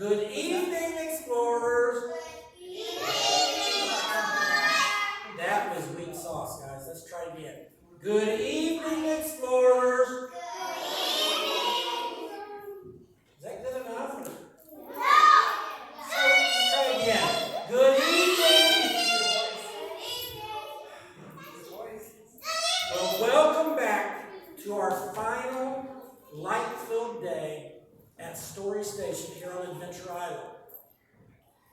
Good evening, explorers. Good evening. That was weak sauce, guys. Let's try it again. Good evening, explorers. Good evening. Is that good enough? No. Let's try it again. Good evening. Well, welcome back to our final light-filled day at Story Station here on Adventure Island.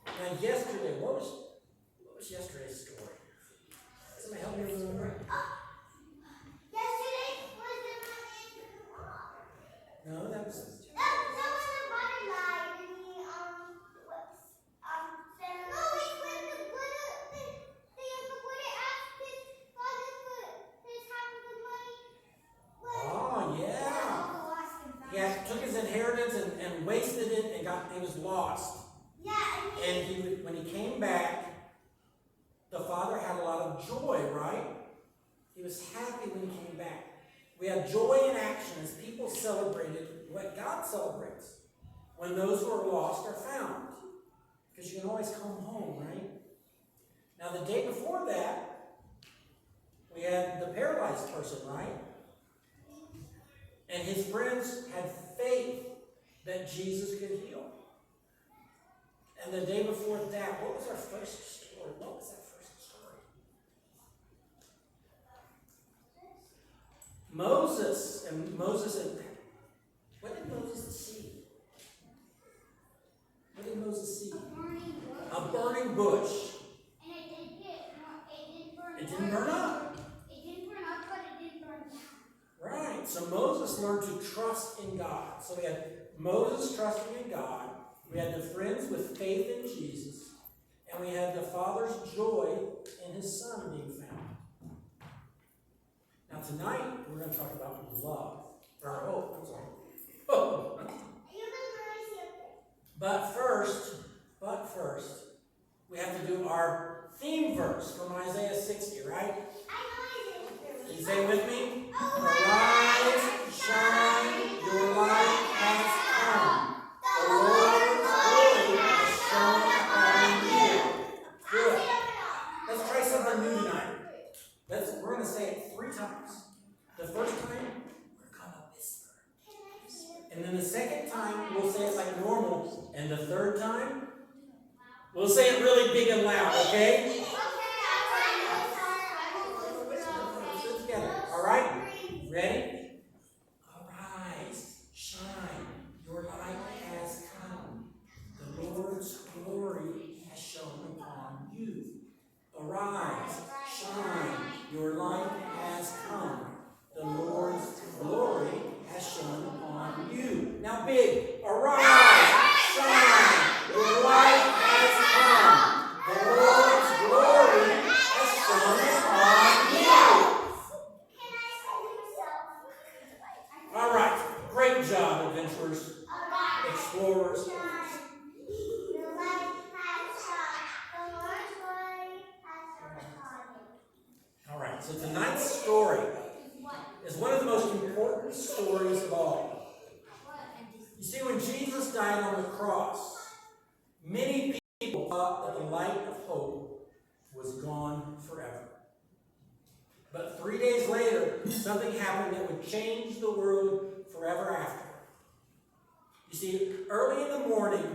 Now, yesterday, what was yesterday's story? Somebody help me remember. Yesterday was the one in the wall. No, that was. That was the butterfly and the said. No, it's when the Buddha asked his father for his half of the money. Oh, yeah. Yeah, took his inheritance and wasted it and he was lost. Yeah, And when he came back, the father had a lot of joy, right? He was happy when he came back. We had joy in action as people celebrated what God celebrates when those who are lost are found. Because you can always come home, right? Now, the day before that, we had the paralyzed person, right? And his friends had faith that Jesus could heal. And the day before that, what was our first story? What was that first story? Moses and what did Moses see? What did Moses see? A burning bush. And It didn't burn up. It didn't burn up, but it did burn down. Right. So Moses learned to trust in God. So we had Moses trusting in God. We had the friends with faith in Jesus. And we had the father's joy in his son being found. Now tonight, we're going to talk about love. I'm sorry. Oh. But first, we have to do our theme verse from Isaiah 60, right? Can you say it with me? Arise, shine, your light has come. The Lord's glory has shone upon you. Good. Let's try something new tonight. We're going to say it 3 times. The first time, we're going to whisper. And then the second time, we'll say it like normal. And the third time, we'll say it really big and loud, okay? All right? Ready? Arise, shine, your light has come. The Lord's glory has shone upon you. Arise, shine, your light has come. The Lord's glory has shone upon you. Now big, arise, shine, your light has come. The Lord's glory has shone upon you. All right, great job, adventurers, explorers. All right, so tonight's story is one of the most important stories of all. You see, when Jesus died on the cross, many people thought that the light of hope was gone forever. But 3 days later, something happened that would change the world forever after. You see, early in the morning,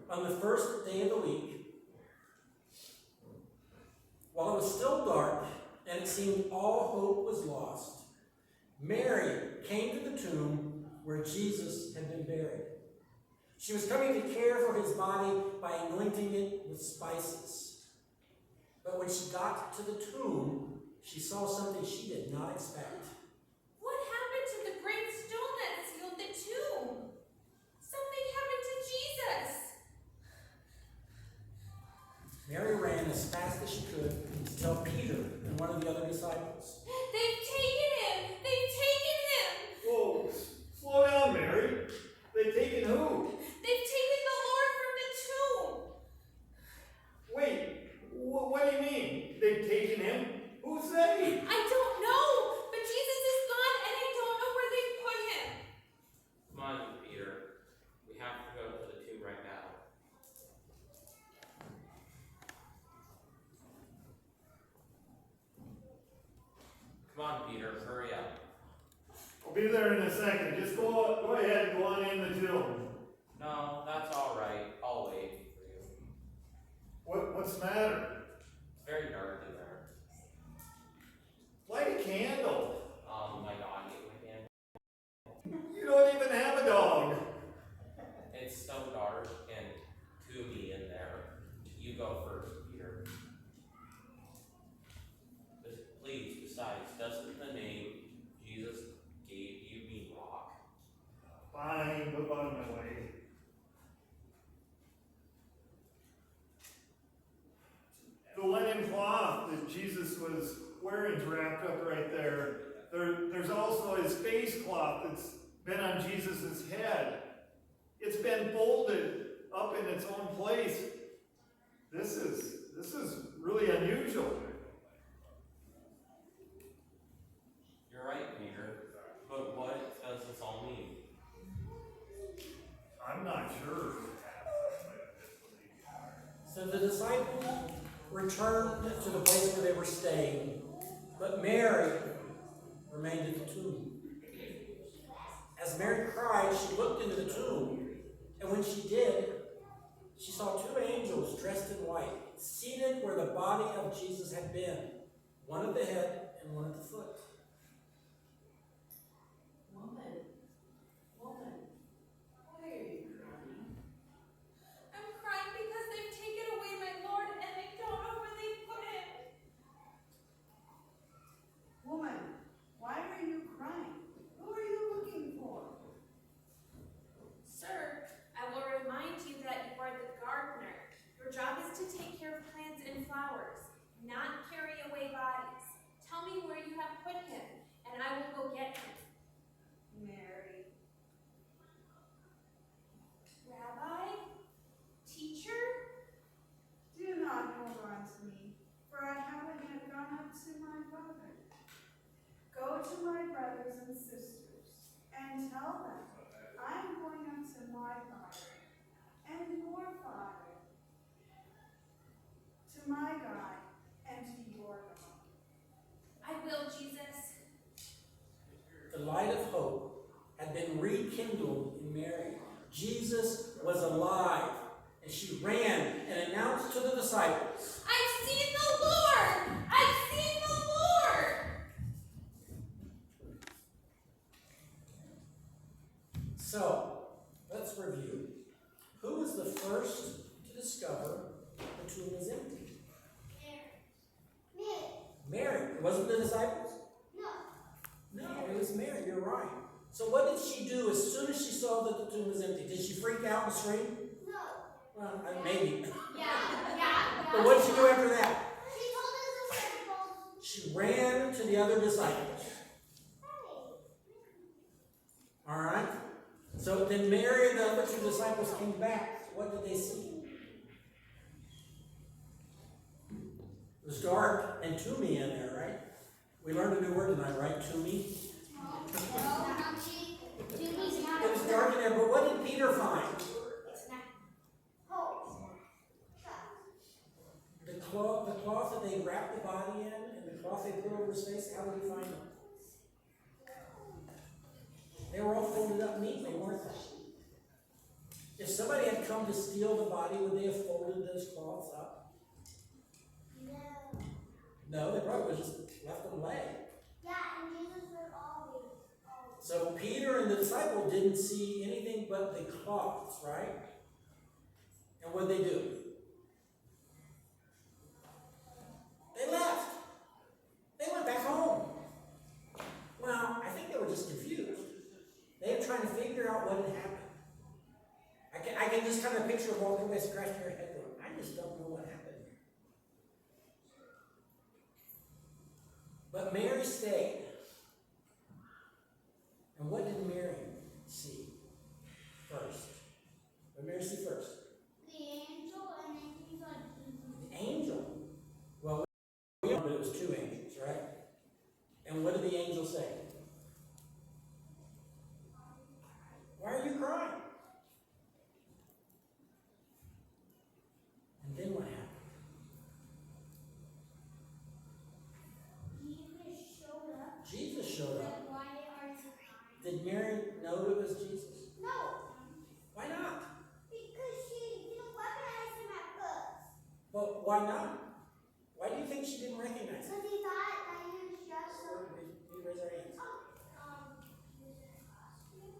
on the first day of the week, while it was still dark and it seemed all hope was lost, Mary came to the tomb where Jesus had been buried. She was coming to care for his body by anointing it with spices. But when she got to the tomb, she saw something she did not expect. What happened to the great stone that sealed the tomb? Something happened to Jesus. Mary ran as fast as she could to tell Peter and one of the other disciples. They've taken him! They've taken him! Whoa, slow down, Mary. They've taken who? They've taken the Lord from the tomb! Wait, what do you mean? They've taken him? Who's they? I don't know, but Jesus is gone and I don't know where they've put him. Come on, Peter. We have to go to the tomb right now. a second. Just go ahead and go on in the tomb. No, that's all right. I'll wait for you. What's the matter? It's very dark in there. Light a candle. My dog ate my candle. You don't even have a dog. It's so dark and tooby in there. You go first, Peter. Please, besides, doesn't the name Jesus gave you mean rock? Fine, move on my way. The linen cloth that Jesus was wearing is wrapped up right there. There's also his face cloth that's been on Jesus' head. It's been folded up in its own place. This is really unusual. You're right, Peter. But what does this all mean? I'm not sure. So the disciples returned to the place where they were staying, but Mary remained at the tomb. As Mary cried, she looked into the tomb, and when she did, she saw two angels dressed in white, seated where the body of Jesus had been, one at the head and one at the foot. Woman, why are you crying? I'm crying because they've taken away my Lord and they don't know where they put him. Woman, why are you crying? Who are you looking for? Sir, I will remind you that you are the gardener. Your job is to take care of plants and flowers, not carry away bodies. Tell me where you have put him, and I will go get him. Mary. Rabbi? Teacher? Do not hold on to me, for I haven't yet gone up to my Father. Go to my brothers and sisters, and tell them I am going up to my Father and your Father, to my God and to your God. I will, Jesus. The light of hope had been rekindled in Mary. Jesus was alive, and she ran and announced to the disciples, I've seen the Lord! I've seen the Lord! So, let's review. Who was the first to discover the tomb was empty? Mary. It wasn't the disciples? No, it was Mary. You're right. So what did she do as soon as she saw that the tomb was empty? Did she freak out and scream? Well, maybe. But what did she do after that? She ran to the other disciples. All right? So then Mary and the other two disciples came back. What did they see? It was dark and tombey in there, right? We learned a new word tonight, right? Tombey. It was dark in there, but what did Peter find? The cloth that they wrapped the body in and the cloth they put over his face, how did he find them? They were all folded up neatly, weren't they? If somebody had come to steal the body, would they have folded those cloths up? No, they probably would have just left them lay. So Peter and the disciple didn't see anything but the cloths, right? And what did they do? They left. They went back home. Well, I think they were just confused. They were trying to figure out what had happened. I can just kind of picture walking away, scratching their head going, I just don't know what happened here. But Mary stayed. And what did Mary see first? What did Mary see first? The angel. Well, we know that it was two angels, right? And what did the angel say? Why are you crying? And then what happened? Jesus showed up. Did Mary why not? Why do you think she didn't recognize him? Because he thought that he was just We raise our hands.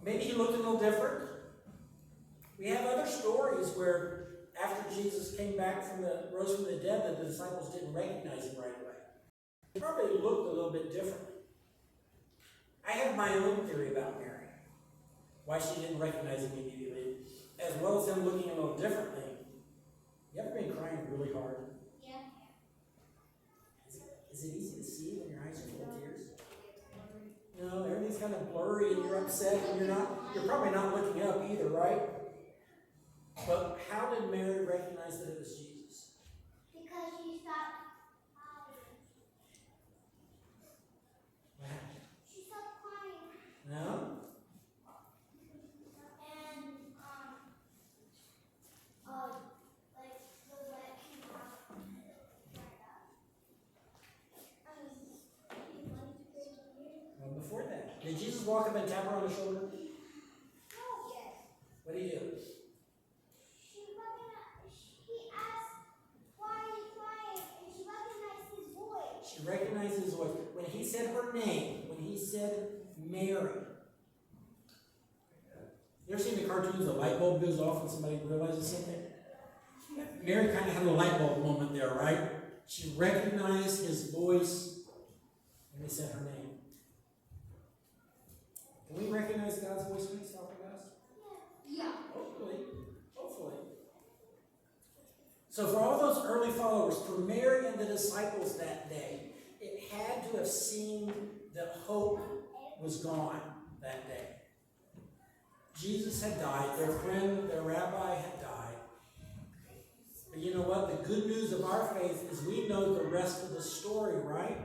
Maybe he looked a little different. We have other stories where after Jesus came back rose from the dead, that the disciples didn't recognize him right away. He probably looked a little bit differently. I have my own theory about Mary, why she didn't recognize him immediately, as well as him looking a little differently. You ever been crying really hard? Yeah. Is it easy to see when your eyes are full of tears? No, everything's kind of blurry and you're upset and you're probably not looking up either, right? But how did Mary recognize that it was Jesus? Because she stopped crying. What happened? She stopped crying. No? And, like, the wet came out. Well, before that. Did Jesus walk up and tap her on the shoulder? No. Yes. What did he do? He asked why are you crying, and she recognized his voice. She recognized his voice. When he said her name, when he said Mary. You ever seen the cartoons, the light bulb goes off and somebody realizes something? Mary kind of had a light bulb moment there, right? She recognized his voice when he said her name. Can we recognize God's voice when he's talking to us? Yeah. Hopefully. Hopefully. So for all those early followers, for Mary and the disciples that day, it had to have seemed that hope was gone that day. Jesus had died. Their friend, their rabbi had died. But you know what? The good news of our faith is we know the rest of the story, right?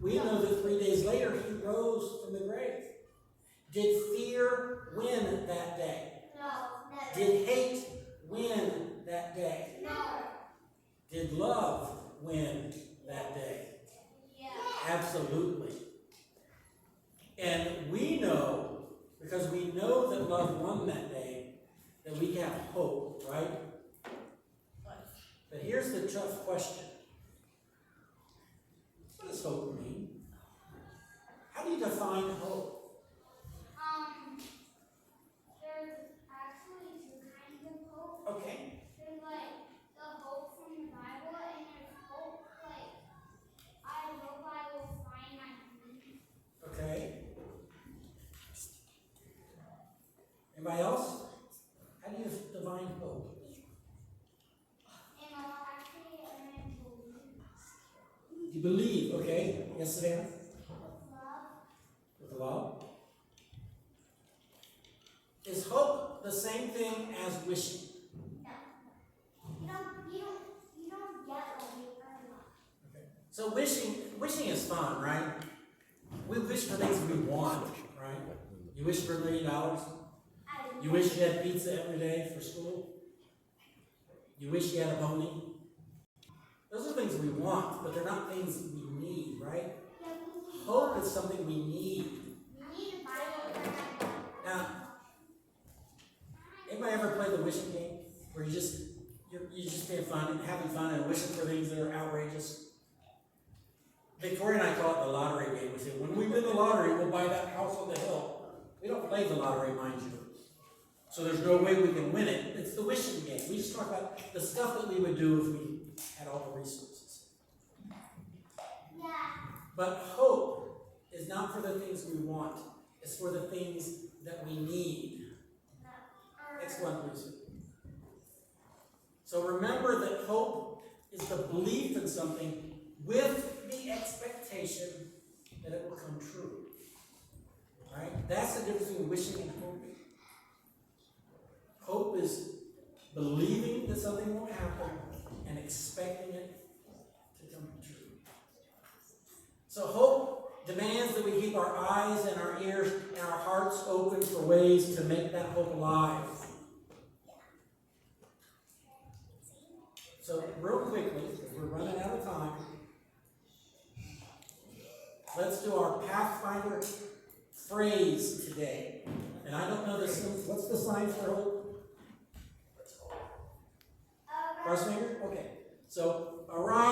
We know that 3 days later he rose from the grave. Did fear win that day? No. Never. Did hate win that day? No. Did love win that day? Yeah. Absolutely. And we know, because we know that love won that day, that we have hope, right? But here's the tough question. What does hope mean? How do you define hope? There's actually two kinds of hope. Okay. There's like the hope from the Bible, and there's hope like I hope I will find my dream. Okay. Anybody else? How do you define hope? And I'll actually believe. You believe, okay? Yes, Savannah? Love. With love. Is hope the same thing as wishing? No. You don't get what you earn. Okay. So wishing is fun, right? We wish for things we want, right? You wish for $1 million. You wish you had pizza every day for school. You wish you had a pony. Those are things we want, but they're not things we need, right? Hope is something we need. We need a Bible. Now, anybody ever played the wishing game where you're just being fun and having fun and wishing for things that are outrageous? Victoria and I call it the lottery game. We say, when we win the lottery, we'll buy that house on the hill. We don't play the lottery, mind you. So there's no way we can win it. It's the wishing game. We just talk about the stuff that we would do if we had all the resources. Yeah. But hope is not for the things we want. It's for the things that we need. Next one, please. So remember that hope is the belief in something with the expectation that it will come true. Right? That's the difference between wishing and hoping. Hope is believing that something will happen and expecting it to come true. So hope demands that we keep our eyes and our ears and our hearts open for ways to make that hope alive. So real quickly, because we're running out of time, let's do our Pathfinder phrase today. And I don't know this. What's the sign for hope? Cross finger? Okay. So arise.